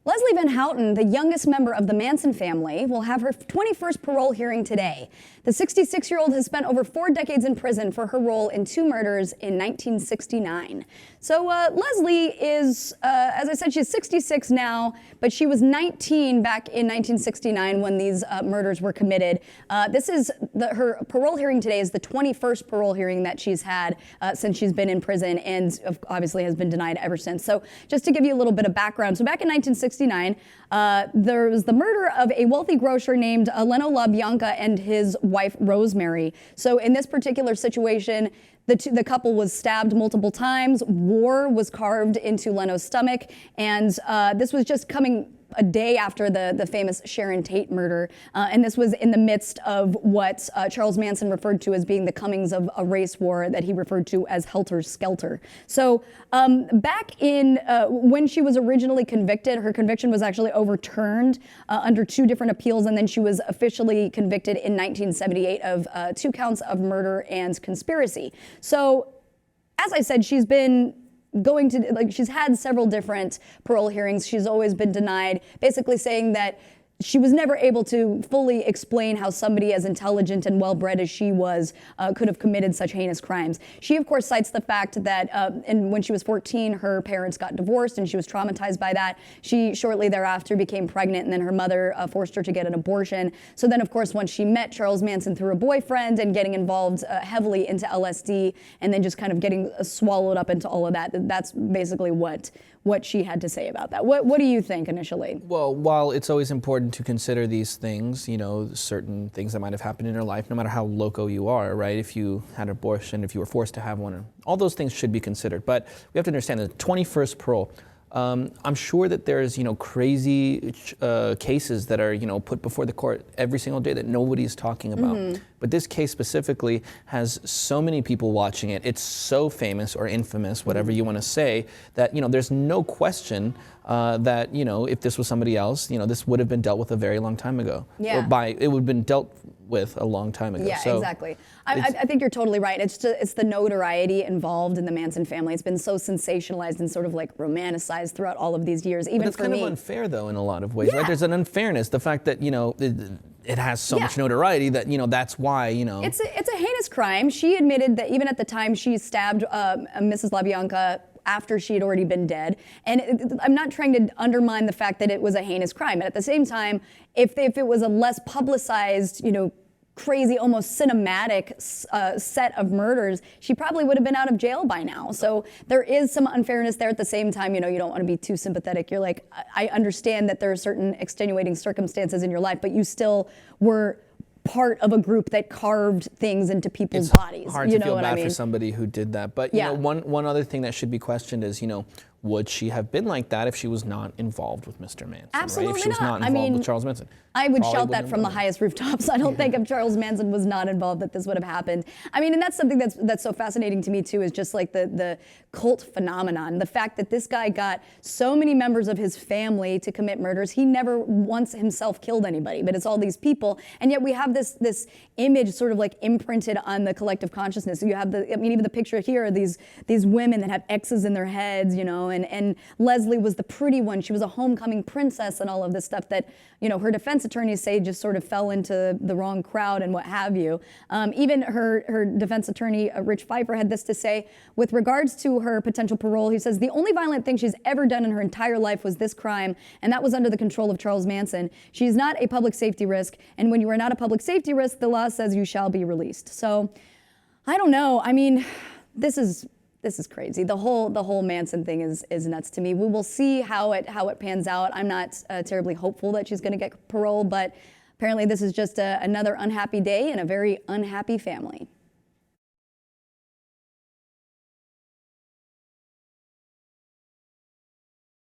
Leslie Van Houten, the youngest member of the Manson family, will have her 21st parole hearing today. The 66-year-old has spent over 4 decades in prison for her role in 2 murders in 1969. So Leslie is, as I said, she's 66 now, but she was 19 back in 1969 when these murders were committed. Her parole hearing today is the 21st parole hearing that she's had since she's been in prison, and obviously has been denied ever since. So just to give you a little bit of background, so back in 1969, there was the murder of a wealthy grocer named Leno LaBianca and his wife Rosemary. So in this particular situation, the couple was stabbed multiple times. War was carved into Leno's stomach, and this was just coming a day after the famous Sharon Tate murder, and this was in the midst of what Charles Manson referred to as being the comings of a race war that he referred to as helter-skelter. So back in when she was originally convicted, her conviction was actually overturned under 2 different appeals, and then she was officially convicted in 1978 of 2 counts of murder and conspiracy. So, as I said, she's been she's had several different parole hearings. She's always been denied, basically saying that she was never able to fully explain how somebody as intelligent and well-bred as she was could have committed such heinous crimes. She, of course, cites the fact that when she was 14, her parents got divorced and she was traumatized by that. She shortly thereafter became pregnant, and then her mother forced her to get an abortion. So then, of course, once she met Charles Manson through a boyfriend and getting involved heavily into LSD and then just kind of getting swallowed up into all of that, that's basically what she had to say about that. What do you think initially? Well, while it's always important to consider these things, you know, certain things that might have happened in your life, no matter how loco you are, right? If you had an abortion, if you were forced to have one, all those things should be considered. But we have to understand that the 21st parole, I'm sure that there's, crazy cases that are, put before the court every single day that nobody's talking about. Mm-hmm. But this case specifically has so many people watching it. It's so famous or infamous, whatever you want to say, that, there's no question that, if this was somebody else, this would have been dealt with a very long time ago. Yeah. It would have been dealt with a long time ago. Yeah, so exactly. I think you're totally right. It's the notoriety involved in the Manson family. It's been so sensationalized and sort of like romanticized throughout all of these years. Even but it's for kind me, of unfair, though, in a lot of ways, right? There's an unfairness. The fact that it has so much notoriety that that's why it's a heinous crime. She admitted that even at the time she stabbed Mrs. LaBianca after she had already been dead. And I'm not trying to undermine the fact that it was a heinous crime. But at the same time, if it was a less publicized, crazy, almost cinematic set of murders, she probably would have been out of jail by now. So there is some unfairness there. At the same time, you don't want to be too sympathetic. You're like, I understand that there are certain extenuating circumstances in your life, but you still were part of a group that carved things into people's bodies. It's hard to feel bad for somebody who did that. But one other thing that should be questioned is, would she have been like that if she was not involved with Mr. Manson? Absolutely right? If she was not involved with Charles Manson. I would shout that from the highest rooftops. I don't think if Charles Manson was not involved that this would have happened. And that's something that's so fascinating to me too, is just like the cult phenomenon. The fact that this guy got so many members of his family to commit murders. He never once himself killed anybody, but it's all these people. And yet we have this image sort of like imprinted on the collective consciousness. So you have even the picture here of these women that have X's in their heads, and Leslie was the pretty one. She was a homecoming princess and all of this stuff that, her defense attorneys say just sort of fell into the wrong crowd and what have you. Even her defense attorney, Rich Pfeiffer, had this to say with regards to her potential parole. He says, the only violent thing she's ever done in her entire life was this crime, and that was under the control of Charles Manson. She's not a public safety risk, and when you are not a public safety risk, the law says you shall be released. So, I don't know. This is crazy. The whole Manson thing is nuts to me. We will see how it pans out. I'm not terribly hopeful that she's going to get parole, but apparently this is just another unhappy day in a very unhappy family.